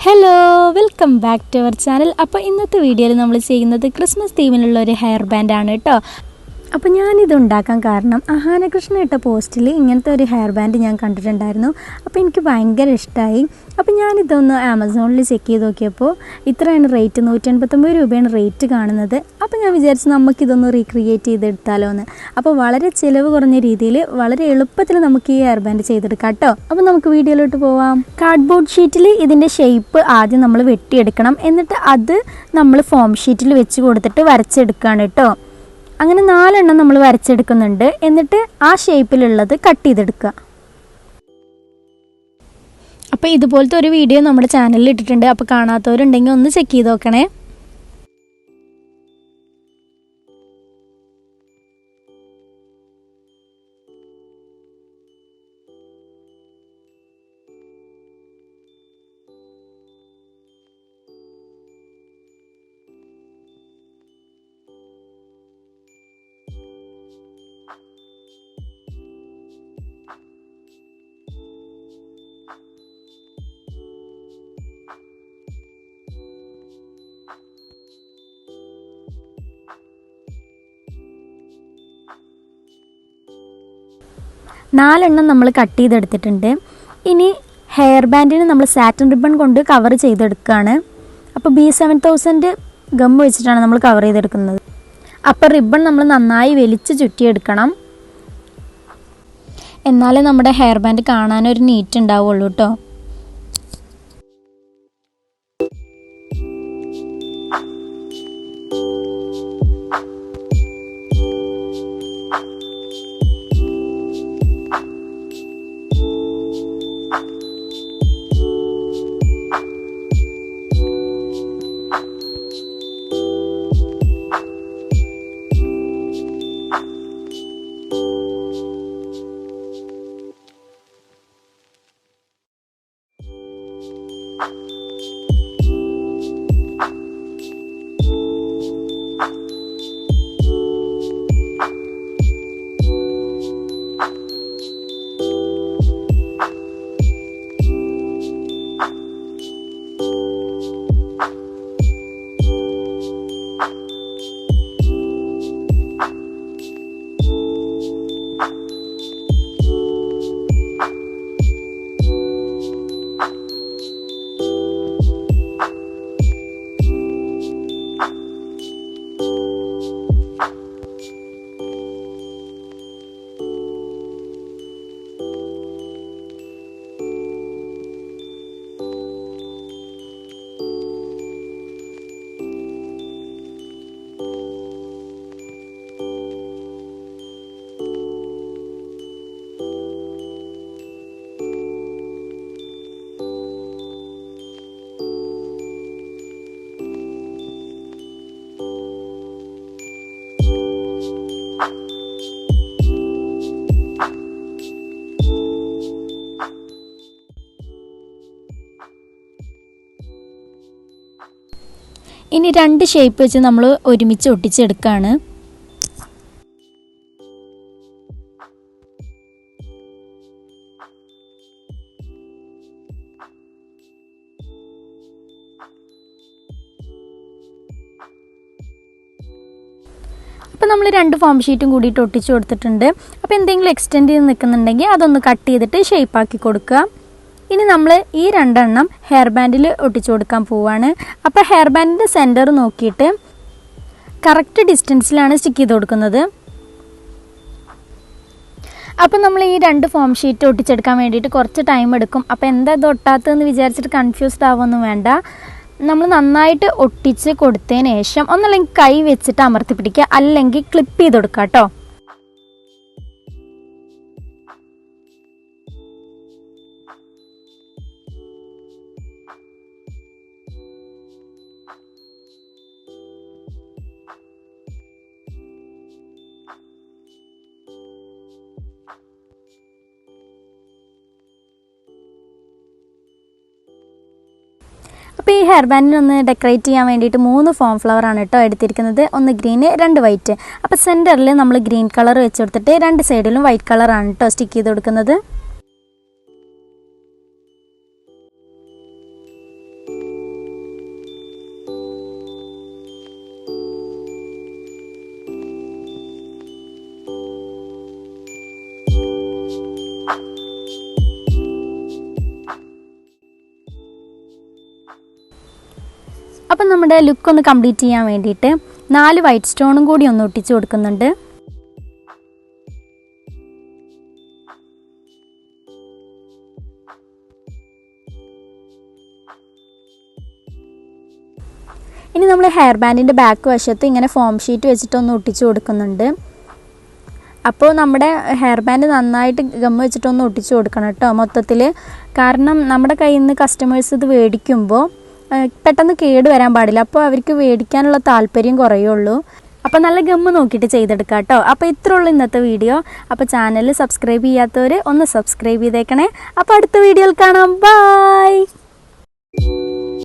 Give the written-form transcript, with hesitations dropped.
Hello, welcome back to our channel. അപ്പോൾ ഇന്നത്തെ വീഡിയോയിൽ നമ്മൾ ചെയ്യുന്നത് ക്രിസ്മസ് തീമിലുള്ള ഒരു ഹെയർ ബാൻഡാണ് കേട്ടോ. അപ്പോൾ ഞാനിത് ഉണ്ടാക്കാൻ കാരണം അഹാനകൃഷ്ണ ഇട്ട പോസ്റ്റിൽ ഇങ്ങനത്തെ ഒരു ഹെയർ ബാൻഡ് ഞാൻ കണ്ടിട്ടുണ്ടായിരുന്നു. അപ്പോൾ എനിക്ക് ഭയങ്കര ഇഷ്ടമായി. അപ്പോൾ ഞാനിതൊന്ന് ആമസോണിൽ ചെക്ക് ചെയ്ത് നോക്കിയപ്പോൾ ഇത്രയാണ് റേറ്റ്, 189 രൂപയാണ് റേറ്റ് കാണുന്നത്. അപ്പോൾ ഞാൻ വിചാരിച്ചു നമുക്കിതൊന്ന് റീക്രിയേറ്റ് ചെയ്തെടുത്താലോ എന്ന്. അപ്പോൾ വളരെ ചിലവ് കുറഞ്ഞ രീതിയിൽ വളരെ എളുപ്പത്തിൽ നമുക്ക് ഈ ഹെയർ ബാൻഡ് ചെയ്തെടുക്കാം കേട്ടോ. അപ്പോൾ നമുക്ക് വീഡിയോയിലോട്ട് പോവാം. കാർഡ്ബോർഡ് ഷീറ്റിൽ ഇതിൻ്റെ ഷേപ്പ് ആദ്യം നമ്മൾ വെട്ടിയെടുക്കണം. എന്നിട്ട് അത് നമ്മൾ ഫോം ഷീറ്റിൽ വെച്ച് കൊടുത്തിട്ട് വരച്ചെടുക്കുകയാണ് കേട്ടോ. അങ്ങനെ 4 എണ്ണം നമ്മൾ വരച്ചെടുക്കുന്നുണ്ട്. എന്നിട്ട് ആ ഷേപ്പിലുള്ളത് കട്ട് ചെയ്തെടുക്കുക. അപ്പോൾ ഇതുപോലത്തെ ഒരു വീഡിയോ നമ്മുടെ ചാനലിൽ ഇട്ടിട്ടുണ്ട്. അപ്പോൾ കാണാത്തവരുണ്ടെങ്കിൽ ഒന്ന് ചെക്ക് ചെയ്ത് നോക്കണേ. നാലെണ്ണം നമ്മൾ കട്ട് ചെയ്തെടുത്തിട്ടുണ്ട്. ഇനി ഹെയർ ബാൻഡിന് നമ്മൾ സാറ്റിൻ റിബൺ കൊണ്ട് കവർ ചെയ്തെടുക്കുകയാണ്. അപ്പോൾ B7000 ഗം വെച്ചിട്ടാണ് നമ്മൾ കവർ ചെയ്തെടുക്കുന്നത്. അപ്പോൾ റിബൺ നമ്മൾ നന്നായി വലിച്ച് ചുറ്റിയെടുക്കണം. എന്നാലേ നമ്മുടെ ഹെയർ ബാൻഡ് കാണാനൊരു നീറ്റ് ഉണ്ടാവുള്ളൂ കേട്ടോ. ഇനി 2 ഷേപ്പ് വെച്ച് നമ്മൾ ഒരുമിച്ച് ഒട്ടിച്ചെടുക്കുകയാണ്. അപ്പോൾ നമ്മൾ 2 ഫോം ഷീറ്റും കൂടിയിട്ട് ഒട്ടിച്ച് കൊടുത്തിട്ടുണ്ട്. അപ്പോൾ എന്തെങ്കിലും എക്സ്റ്റെൻഡ് ചെയ്ത് നിൽക്കുന്നുണ്ടെങ്കിൽ അതൊന്ന് കട്ട് ചെയ്തിട്ട് ഷേപ്പാക്കി കൊടുക്കുക. ഇനി നമ്മൾ ഈ 2 എണ്ണം ഹെയർ ബാൻഡിൽ ഒട്ടിച്ചു കൊടുക്കാൻ പോവുകയാണ്. അപ്പോൾ ഹെയർ ബാൻഡിൻ്റെ സെൻറ്റർ നോക്കിയിട്ട് കറക്റ്റ് ഡിസ്റ്റൻസിലാണ് സ്റ്റിക്ക് ചെയ്ത് കൊടുക്കുന്നത്. അപ്പോൾ നമ്മൾ ഈ 2 ഫോം ഷീറ്റ് ഒട്ടിച്ചെടുക്കാൻ വേണ്ടിയിട്ട് കുറച്ച് ടൈം എടുക്കും. അപ്പോൾ എന്താ ഇത് ഒട്ടാത്തതെന്ന് വിചാരിച്ചിട്ട് കൺഫ്യൂസ്ഡ് ആവുമൊന്നും വേണ്ട. നമ്മൾ നന്നായിട്ട് ഒട്ടിച്ച് കൊടുത്തതിന് ശേഷം ഒന്നല്ലെങ്കിൽ കൈ വെച്ചിട്ട് അമർത്തി പിടിക്കുക, അല്ലെങ്കിൽ ക്ലിപ്പ് ചെയ്ത് കൊടുക്കുക കേട്ടോ. അപ്പോൾ ഈ ഹെയർ ബാൻഡിനൊന്ന് ഡെക്കറേറ്റ് ചെയ്യാൻ വേണ്ടിയിട്ട് 3 ഫോം ഫ്ലവറാണ് കേട്ടോ എടുത്തിരിക്കുന്നത്. ഒന്ന് ഗ്രീൻ, 2 വൈറ്റ്. അപ്പോൾ സെൻറ്ററിൽ നമ്മൾ ഗ്രീൻ കളർ വെച്ച് കൊടുത്തിട്ട് 2 സൈഡിലും വൈറ്റ് കളറാണ് കേട്ടോ സ്റ്റിക്ക് ചെയ്ത് കൊടുക്കുന്നത്. അപ്പം നമ്മുടെ ലുക്ക് ഒന്ന് കംപ്ലീറ്റ് ചെയ്യാൻ വേണ്ടിയിട്ട് 4 വൈറ്റ് സ്റ്റോണും കൂടി ഒന്ന് ഒട്ടിച്ച് കൊടുക്കുന്നുണ്ട്. ഇനി നമ്മൾ ഹെയർ ബാൻഡിൻ്റെ ബാക്ക് വശത്ത് ഇങ്ങനെ ഫോം ഷീറ്റ് വെച്ചിട്ടൊന്ന് ഒട്ടിച്ച് കൊടുക്കുന്നുണ്ട്. അപ്പോൾ നമ്മുടെ ഹെയർ ബാൻഡ് നന്നായിട്ട് ഗമ്മ് വെച്ചിട്ടൊന്ന് ഒട്ടിച്ച് കൊടുക്കണം കേട്ടോ മൊത്തത്തിൽ. കാരണം നമ്മുടെ കയ്യിൽ നിന്ന് കസ്റ്റമേഴ്സ് ഇത് മേടിക്കുമ്പോൾ പെട്ടെന്ന് കേട് വരാൻ പാടില്ല. അപ്പോൾ അവർക്ക് മേടിക്കാനുള്ള താല്പര്യം കുറയുള്ളൂ. അപ്പോൾ നല്ല ഗമ്മ് നോക്കിയിട്ട് ചെയ്തെടുക്കാം കേട്ടോ. അപ്പോൾ ഇത്രേ ഉള്ളൂ ഇന്നത്തെ വീഡിയോ. അപ്പോൾ ചാനൽ സബ്സ്ക്രൈബ് ചെയ്യാത്തവർ ഒന്ന് സബ്സ്ക്രൈബ് ചെയ്തേക്കണേ. അപ്പോൾ അടുത്ത വീഡിയോയിൽ കാണാം. ബൈ.